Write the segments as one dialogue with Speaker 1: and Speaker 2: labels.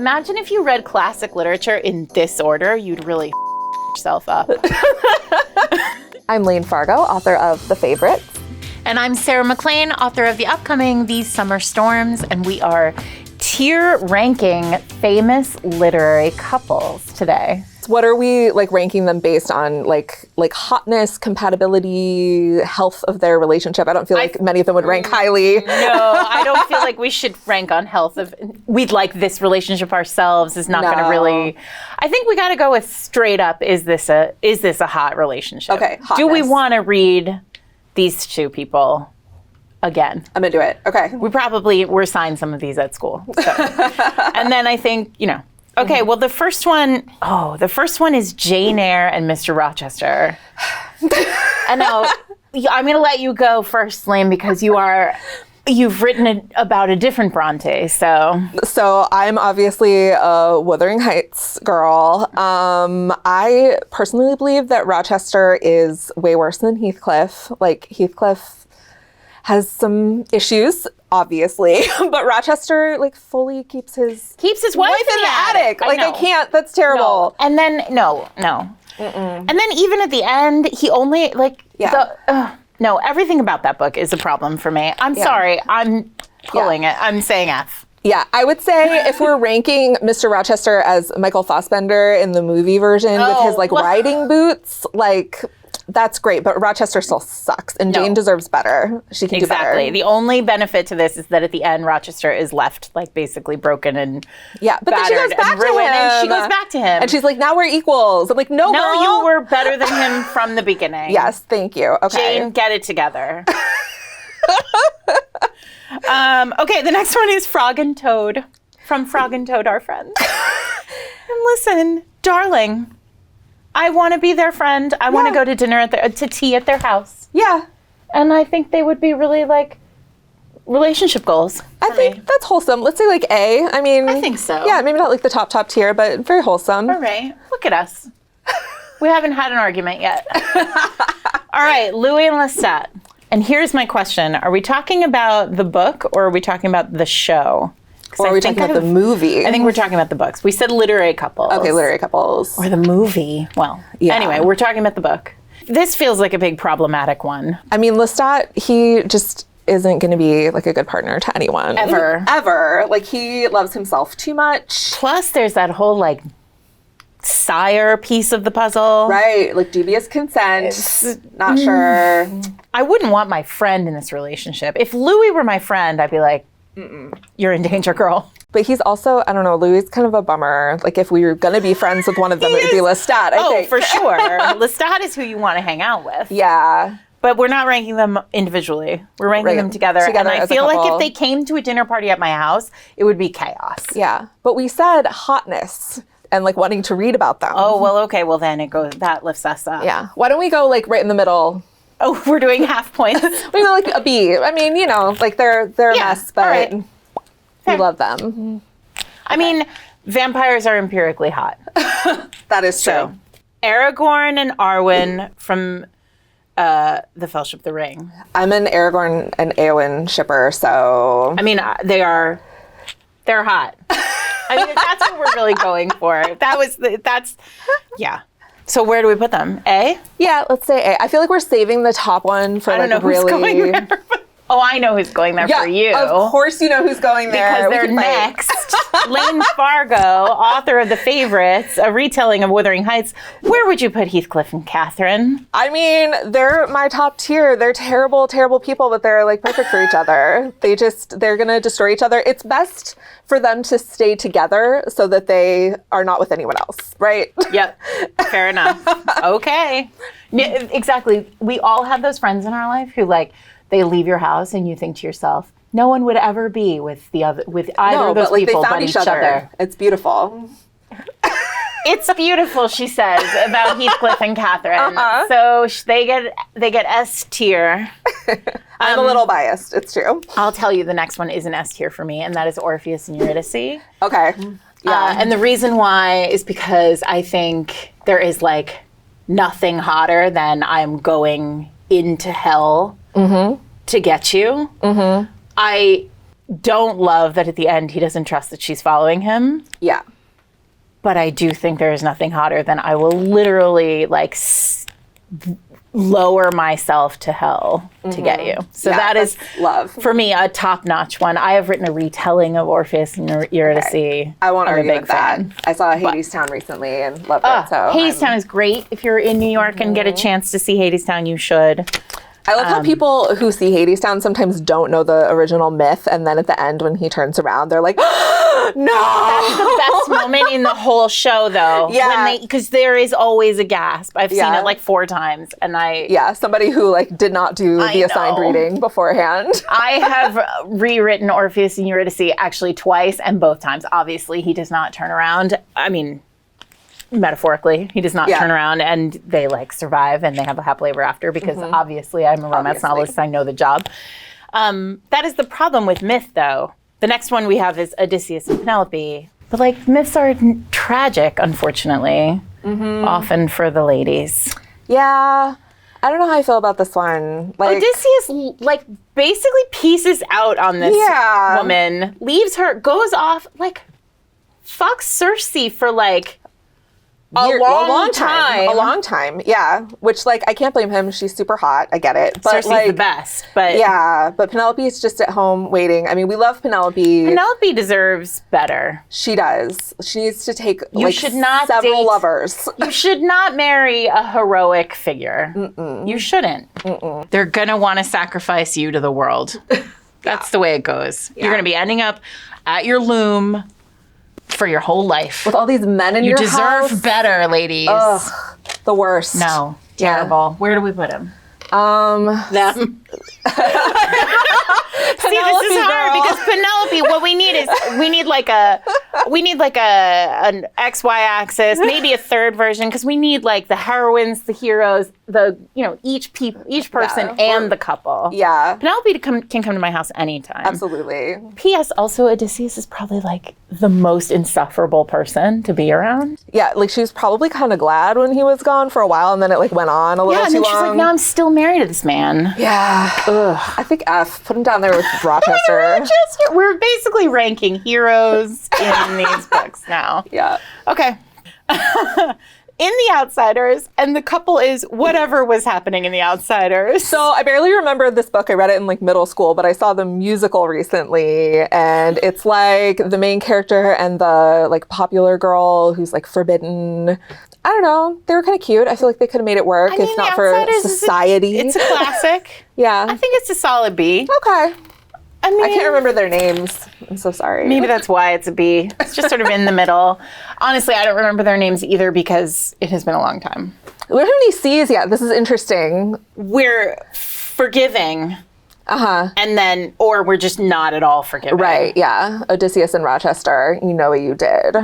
Speaker 1: Imagine if you read classic literature in this order, you'd really yourself up.
Speaker 2: I'm Layne Fargo, author of The Favorites.
Speaker 1: And I'm Sarah MacLean, author of the upcoming These Summer Storms, and we are tier ranking famous literary couples today.
Speaker 2: What are we ranking them based on? Like hotness, compatibility, health of their relationship? I don't feel like many of them would rank highly.
Speaker 1: No, I don't feel like we should rank on health of. We'd like this relationship ourselves is not going to really. I think we got to go with straight up. Is this a hot relationship?
Speaker 2: Okay. Hotness.
Speaker 1: Do we want to read these two people again?
Speaker 2: I'm into it. Okay.
Speaker 1: We were assigned some of these at school. So. And then I think, okay, well, the first one is Jane Eyre and Mr. Rochester. And now I'm going to let you go first, Layne, because you've written about a different Bronte, so.
Speaker 2: So I'm obviously a Wuthering Heights girl. I personally believe that Rochester is way worse than Heathcliff. Heathcliff has some issues, obviously, but Rochester fully keeps his
Speaker 1: wife in the attic.
Speaker 2: I can't. That's terrible.
Speaker 1: No. And then no. And then even at the end, he only no, everything about that book is a problem for me. I'm sorry. I'm pulling it. I'm saying F.
Speaker 2: Yeah, I would say if we're ranking Mr. Rochester as Michael Fassbender in the movie version with his riding boots, that's great, but Rochester still sucks, and Jane deserves better. She can do better.
Speaker 1: Exactly. The only benefit to this is that at the end, Rochester is left basically broken and
Speaker 2: but then she goes back to him.
Speaker 1: And she goes back to him.
Speaker 2: And she's like, now we're equals. I'm like, no, girl.
Speaker 1: You were better than him from the beginning.
Speaker 2: Yes, thank you. Okay.
Speaker 1: Jane, get it together. Okay, the next one is Frog and Toad from Frog and Toad, Our Friends. And listen, darling, I want to be their friend. I want to go to dinner to tea at their house.
Speaker 2: Yeah.
Speaker 1: And I think they would be really relationship goals.
Speaker 2: I think that's wholesome. Let's say A. I mean,
Speaker 1: I think so.
Speaker 2: Yeah, maybe not the top tier, but very wholesome.
Speaker 1: All right. Look at us. We haven't had an argument yet. All right, Louis and Lestat. And here's my question. Are we talking about the book or are we talking about the show?
Speaker 2: Or are we talking about the movie?
Speaker 1: I think we're talking about the books. We said literary couples.
Speaker 2: Okay, literary couples.
Speaker 1: Or the movie. Well, anyway, we're talking about the book. This feels like a big problematic one.
Speaker 2: I mean, Lestat, he just isn't going to be a good partner to anyone. Ever. He loves himself too much.
Speaker 1: Plus, there's that whole sire piece of the puzzle.
Speaker 2: Right, dubious consent. Not sure.
Speaker 1: I wouldn't want my friend in this relationship. If Louis were my friend, I'd be like, you're in danger, girl.
Speaker 2: But he's also, I don't know, Louis is kind of a bummer. If we were going to be friends with one of them, it would be Lestat, I think.
Speaker 1: For sure. Lestat is who you want to hang out with.
Speaker 2: Yeah.
Speaker 1: But we're not ranking them individually. We're ranking them together. And I feel like if they came to a dinner party at my house, it would be chaos.
Speaker 2: Yeah. But we said hotness and wanting to read about them.
Speaker 1: Oh, well, okay. Well, then that lifts us up.
Speaker 2: Yeah. Why don't we go right in the middle?
Speaker 1: Oh, we're doing half points.
Speaker 2: We go a B. I mean, they're a mess, but we love them.
Speaker 1: I mean, vampires are empirically hot.
Speaker 2: That is true.
Speaker 1: So, Aragorn and Arwen from The Fellowship of the Ring.
Speaker 2: I'm an Aragorn and Éowyn shipper, so.
Speaker 1: I mean, they're hot. I mean, if that's what we're really going for. Yeah. So where do we put them? A?
Speaker 2: Yeah, let's say A. I feel like we're saving the top one for
Speaker 1: I don't know
Speaker 2: really.
Speaker 1: Who's going there. Oh, I know who's going there for you.
Speaker 2: Of course you know who's going there.
Speaker 1: Because they're next. Layne Fargo, author of The Favorites, a retelling of Wuthering Heights. Where would you put Heathcliff and Catherine?
Speaker 2: I mean, they're my top tier. They're terrible, terrible people, but they're perfect for each other. They're going to destroy each other. It's best for them to stay together so that they are not with anyone else, right?
Speaker 1: Yep. Fair enough. Okay. Exactly. We all have those friends in our life who they leave your house and you think to yourself, no one would ever be with either of those people
Speaker 2: they found
Speaker 1: but
Speaker 2: each other. It's beautiful.
Speaker 1: It's beautiful, she says, about Heathcliff and Catherine. So they get S tier.
Speaker 2: I'm a little biased. It's true.
Speaker 1: I'll tell you the next one is an S tier for me, and that is Orpheus and Eurydice.
Speaker 2: Okay. Yeah.
Speaker 1: And the reason why is because I think there is nothing hotter than I'm going into hell to get you. don't love that at the end he doesn't trust that she's following him.
Speaker 2: Yeah.
Speaker 1: But I do think there is nothing hotter than I will literally like lower myself to hell to get you. So that is
Speaker 2: love
Speaker 1: for me a top-notch one. I have written a retelling of Orpheus and Eurydice.
Speaker 2: Okay. I won't argue with that. I saw Hadestown recently and loved it. So
Speaker 1: Hadestown is great. If you're in New York and get a chance to see Hadestown, you should.
Speaker 2: I love how people who see Hadestown sometimes don't know the original myth, and then at the end when he turns around, they're like, no!
Speaker 1: That's the best moment in the whole show, though.
Speaker 2: Yeah.
Speaker 1: Because there is always a gasp. I've seen it like 4 times, and
Speaker 2: Yeah, somebody who like did not do the assigned reading beforehand.
Speaker 1: I have rewritten Orpheus and Eurydice actually twice, and both times, obviously, he does not turn around. I mean, metaphorically, he does not turn around, and they like survive and they have a happily ever after because obviously I'm a romance novelist. I know the job. That is the problem with myth, though. The next one we have is Odysseus and Penelope. But like myths are tragic, unfortunately, often for the ladies.
Speaker 2: Yeah. I don't know how I feel about this one. Like
Speaker 1: Odysseus like basically pieces out on this woman, leaves her, goes off, like fucks Circe for like a long time. Yeah. Which, like, I can't blame him. She's super hot. I get it. But, Circe's the best. But
Speaker 2: yeah. But Penelope's just at home waiting. I mean, we love Penelope.
Speaker 1: Penelope deserves better.
Speaker 2: She does. She needs to take
Speaker 1: several
Speaker 2: lovers.
Speaker 1: You should not marry a heroic figure. You shouldn't. They're going to want to sacrifice you to the world. That's the way it goes. You're going to be ending up at your loom for your whole life.
Speaker 2: With all these men in your house.
Speaker 1: You deserve better, ladies.
Speaker 2: Ugh, the worst.
Speaker 1: No. Terrible. Where do we put him?
Speaker 2: Them.
Speaker 1: See, this is hard because Penelope, what we need is an XY axis, maybe a third version, because we need like the heroines, the heroes, each person and the couple.
Speaker 2: Yeah.
Speaker 1: Penelope can come to my house anytime.
Speaker 2: Absolutely.
Speaker 1: P.S. Also, Odysseus is probably like the most insufferable person to be around.
Speaker 2: Yeah, like she was probably kind of glad when he was gone for a while, and then it like went on a little too long. Yeah, and then she's
Speaker 1: like, no, I'm still married to this man.
Speaker 2: Yeah. Ugh. I think F. Put him down there with Rochester.
Speaker 1: We're basically ranking heroes in these books now.
Speaker 2: Yeah.
Speaker 1: Okay. In The Outsiders, and the couple is whatever was happening in The Outsiders.
Speaker 2: So I barely remember this book. I read it in like middle school, but I saw the musical recently, and it's like the main character and the like popular girl who's like forbidden. I don't know. They were kind of cute. I feel like they could have made it work if not for society.
Speaker 1: It's a classic.
Speaker 2: Yeah.
Speaker 1: I think it's a solid B.
Speaker 2: Okay.
Speaker 1: I mean,
Speaker 2: I can't remember their names. I'm so sorry.
Speaker 1: Maybe that's why it's a B. It's just sort of in the middle. Honestly, I don't remember their names either because it has been a long time.
Speaker 2: We don't have any C's yet. This is interesting.
Speaker 1: We're forgiving. And then, or we're just not at all forgiving.
Speaker 2: Right, yeah. Odysseus and Rochester, you know what you did.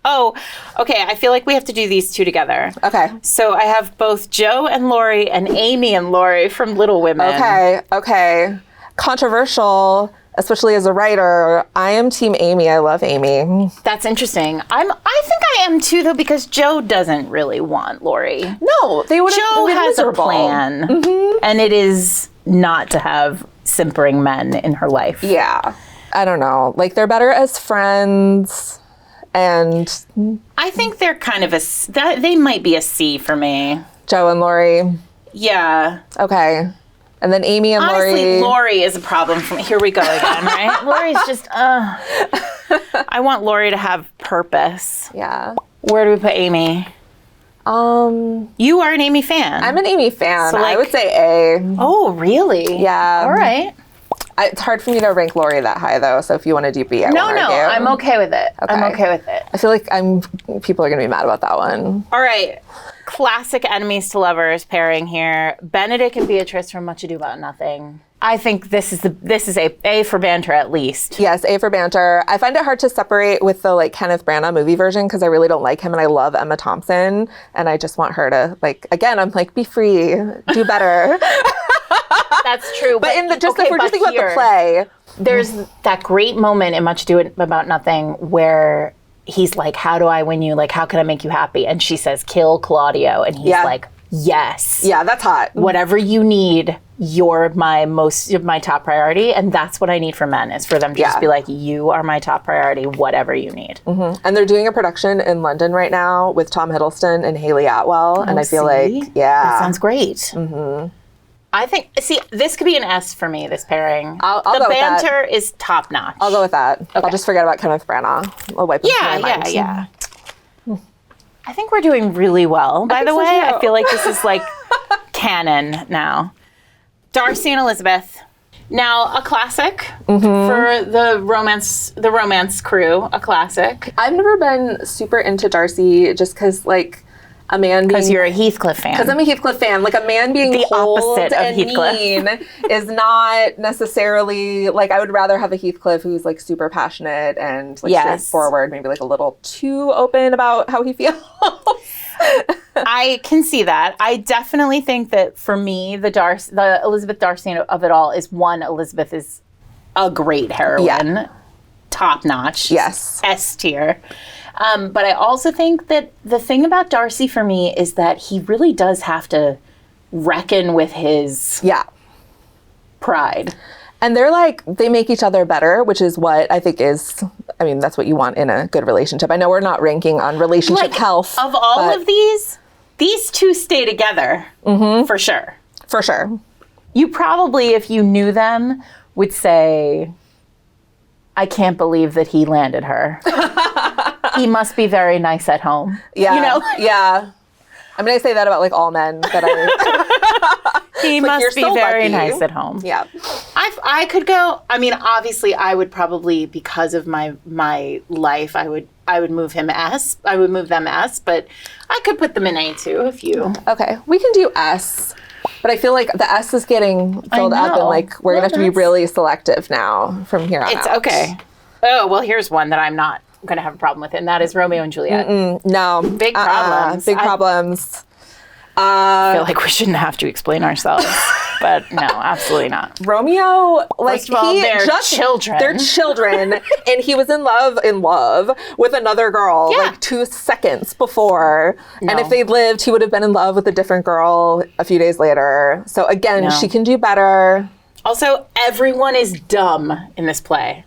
Speaker 1: Oh, okay. I feel like we have to do these two together.
Speaker 2: Okay.
Speaker 1: So I have both Joe and Laurie and Amy and Laurie from Little Women.
Speaker 2: Okay. Controversial, especially as a writer. I am Team Amy. I love Amy.
Speaker 1: That's interesting. I think I am too, though, because Joe doesn't really want Laurie.
Speaker 2: No, they would.
Speaker 1: Joe has miserable. A plan, and it is not to have simpering men in her life.
Speaker 2: Yeah, I don't know. Like they're better as friends, and
Speaker 1: I think they're kind of they might be a C for me.
Speaker 2: Joe and Laurie.
Speaker 1: Yeah.
Speaker 2: Okay. And then Amy and
Speaker 1: Honestly, Laurie is a problem for me. Here we go again, right? Laurie's just, I want Laurie to have purpose.
Speaker 2: Yeah.
Speaker 1: Where do we put Amy? You are an Amy fan.
Speaker 2: I'm an Amy fan. So I would say A.
Speaker 1: Oh, really?
Speaker 2: Yeah.
Speaker 1: All right.
Speaker 2: It's hard for me to rank Laurie that high, though. So if you want to do B, I won't argue.
Speaker 1: I'm okay with it. Okay. I'm okay with it.
Speaker 2: I feel like people are going to be mad about that one.
Speaker 1: All right. Classic enemies to lovers pairing here. Benedict and Beatrice from Much Ado About Nothing. I think this is a for banter at least.
Speaker 2: Yes, A for banter. I find it hard to separate with the like Kenneth Branagh movie version because I really don't like him and I love Emma Thompson and I just want her to like again. I'm like be free, do better.
Speaker 1: That's true.
Speaker 2: But if we're just thinking about the play,
Speaker 1: there's that great moment in Much Ado About Nothing where he's like, how do I win you? Like, how can I make you happy? And she says, kill Claudio. And he's like, yes.
Speaker 2: Yeah, that's hot.
Speaker 1: Whatever you need, you're my top priority, and that's what I need from men, is for them to just be like, you are my top priority, whatever you need.
Speaker 2: Mm-hmm. And they're doing a production in London right now with Tom Hiddleston and Haley Atwell, and I feel like,
Speaker 1: that sounds great. I think, this could be an S for me, this pairing.
Speaker 2: I'll go with that.
Speaker 1: The banter is top notch.
Speaker 2: I'll go with that. Okay. I'll just forget about Kenneth Branagh. I'll wipe it from my mind.
Speaker 1: Yeah. I think we're doing really well, by the way. I feel like this is like canon now. Darcy and Elizabeth. Now, a classic for the romance crew, a classic.
Speaker 2: I've never been super into Darcy just because, like, a man being...
Speaker 1: Because you're a Heathcliff fan.
Speaker 2: Because I'm a Heathcliff fan. Like, a man being
Speaker 1: the
Speaker 2: cold
Speaker 1: opposite of
Speaker 2: and
Speaker 1: Heathcliff.
Speaker 2: mean is not necessarily... Like, I would rather have a Heathcliff who's, like, super passionate and, like, straightforward, maybe, like, a little too open about how he feels.
Speaker 1: I can see that. I definitely think that for me, the Elizabeth Darcy of it all is one. Elizabeth is a great heroine, top notch, S tier. But I also think that the thing about Darcy for me is that he really does have to reckon with his pride.
Speaker 2: And they're like, they make each other better, which is what I think is, I mean, that's what you want in a good relationship. I know we're not ranking on relationship health.
Speaker 1: Of all of these two stay together, for sure.
Speaker 2: For sure.
Speaker 1: You probably, if you knew them, would say, I can't believe that he landed her. He must be very nice at home.
Speaker 2: Yeah.
Speaker 1: You know?
Speaker 2: Yeah. I mean, I say that about, like, all men that I...
Speaker 1: He must be very nice at home.
Speaker 2: Yeah.
Speaker 1: I could go, I mean, obviously I would probably, because of my life, I would move him S. I would move them S, but I could put them in A too if you.
Speaker 2: Okay. We can do S. But I feel like the S is getting filled up, and, like, we're going to have to be really selective now from here on out.
Speaker 1: It's okay. Oh, well, here's one that I'm not going to have a problem with, and that is Romeo and Juliet.
Speaker 2: No.
Speaker 1: Big problems.
Speaker 2: Big problems.
Speaker 1: I feel like we shouldn't have to explain ourselves, but no, absolutely not.
Speaker 2: Romeo, like,
Speaker 1: first of all, they're children.
Speaker 2: They're children, and he was in love with another girl, like 2 seconds before. No. And if they'd lived, he would have been in love with a different girl a few days later. So again, she can do better.
Speaker 1: Also, everyone is dumb in this play.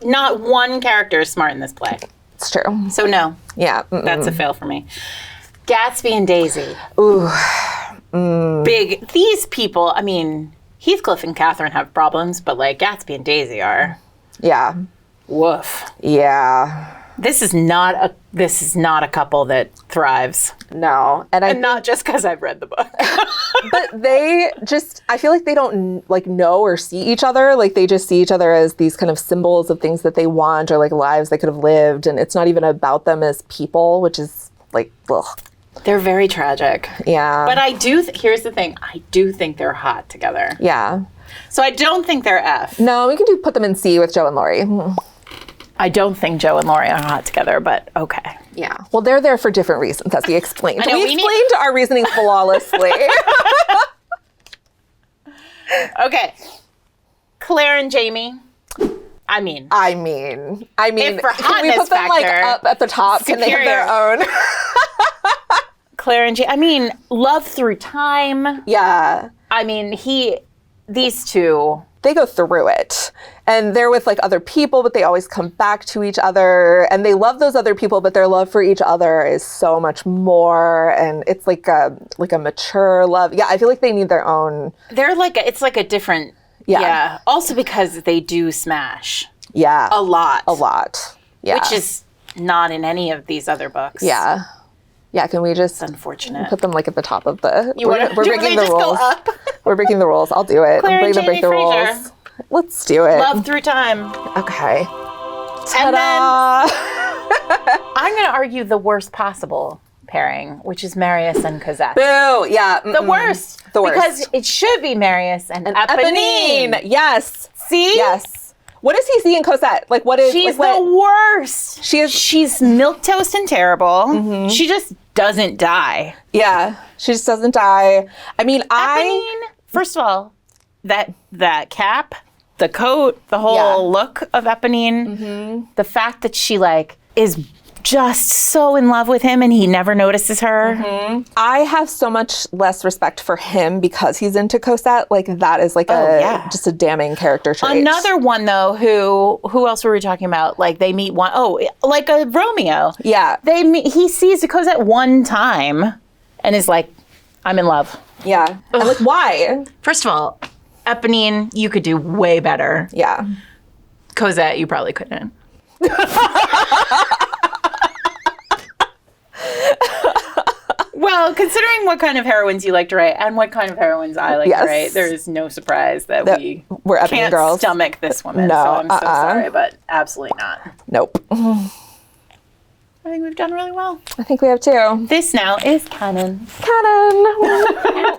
Speaker 1: Not one character is smart in this play.
Speaker 2: It's true.
Speaker 1: So no.
Speaker 2: Yeah.
Speaker 1: That's a fail for me. Gatsby and Daisy.
Speaker 2: Ooh.
Speaker 1: Big. These people, I mean, Heathcliff and Catherine have problems, but, like, Gatsby and Daisy are.
Speaker 2: Yeah.
Speaker 1: Woof.
Speaker 2: Yeah.
Speaker 1: This is not a couple that thrives.
Speaker 2: No.
Speaker 1: And not just because I've read the book.
Speaker 2: But I feel like they don't, like, know or see each other. Like, they just see each other as these kind of symbols of things that they want, or, like, lives they could have lived. And it's not even about them as people, which is, like, ugh.
Speaker 1: They're very tragic.
Speaker 2: Yeah.
Speaker 1: But here's the thing. I do think they're hot together.
Speaker 2: Yeah.
Speaker 1: So I don't think they're F.
Speaker 2: No, we can put them in C with Joe and Laurie.
Speaker 1: I don't think Joe and Laurie are hot together, but okay.
Speaker 2: Yeah. Well, they're there for different reasons, as we explained.
Speaker 1: I know,
Speaker 2: we explained our reasoning flawlessly.
Speaker 1: Okay. Claire and Jamie. I mean,
Speaker 2: if
Speaker 1: for
Speaker 2: can we put them, like, up at the top?
Speaker 1: Superior.
Speaker 2: Can they have their own?
Speaker 1: Claire and Jamie. I mean, love through time.
Speaker 2: Yeah.
Speaker 1: I mean, these two.
Speaker 2: They go through it, and they're with, like, other people, but they always come back to each other, and they love those other people, but their love for each other is so much more, and it's like a mature love. Yeah, I feel like they need their own.
Speaker 1: They're like it's like a different. Yeah. Also because they do smash.
Speaker 2: Yeah.
Speaker 1: A lot.
Speaker 2: Yeah.
Speaker 1: Which is not in any of these other books.
Speaker 2: Yeah. Yeah, can we just
Speaker 1: unfortunate.
Speaker 2: Put them, like, at the top of the...
Speaker 1: We're breaking the rules. Go up?
Speaker 2: We're breaking the rules. I'll do it.
Speaker 1: Claire
Speaker 2: I'm going to break the rules. Let's do it.
Speaker 1: Love through time.
Speaker 2: Okay. Ta-da!
Speaker 1: And then I'm going to argue the worst possible pairing, which is Marius and Cosette.
Speaker 2: Boo! Yeah.
Speaker 1: The worst.
Speaker 2: The worst.
Speaker 1: Because it should be Marius and Eponine.
Speaker 2: Yes.
Speaker 1: See?
Speaker 2: Yes. What does he see in Cosette? Like, what is...
Speaker 1: She's the worst. She's milquetoast and terrible. Mm-hmm. She just doesn't die.
Speaker 2: Yeah. She just doesn't die. I mean,
Speaker 1: Eponine, first of all, that cap, the coat, the whole look of Eponine, the fact that she, like, is just so in love with him and he never notices her.
Speaker 2: I have so much less respect for him because he's into Cosette. Like that is like just a damning character trait.
Speaker 1: Another one though, who else were we talking about? Like they meet like a Romeo.
Speaker 2: Yeah.
Speaker 1: He sees Cosette one time and is like, I'm in love.
Speaker 2: Yeah. And like, why?
Speaker 1: First of all, Eponine, you could do way better.
Speaker 2: Yeah.
Speaker 1: Cosette, you probably couldn't. Well, considering what kind of heroines you like to write and what kind of heroines I like to write, there is no surprise that
Speaker 2: we're Eponine
Speaker 1: can't
Speaker 2: girls.
Speaker 1: stomach this woman.
Speaker 2: No,
Speaker 1: so I'm so sorry, but absolutely not.
Speaker 2: Nope.
Speaker 1: I think we've done really well.
Speaker 2: I think we have too.
Speaker 1: This now is canon.
Speaker 2: Canon.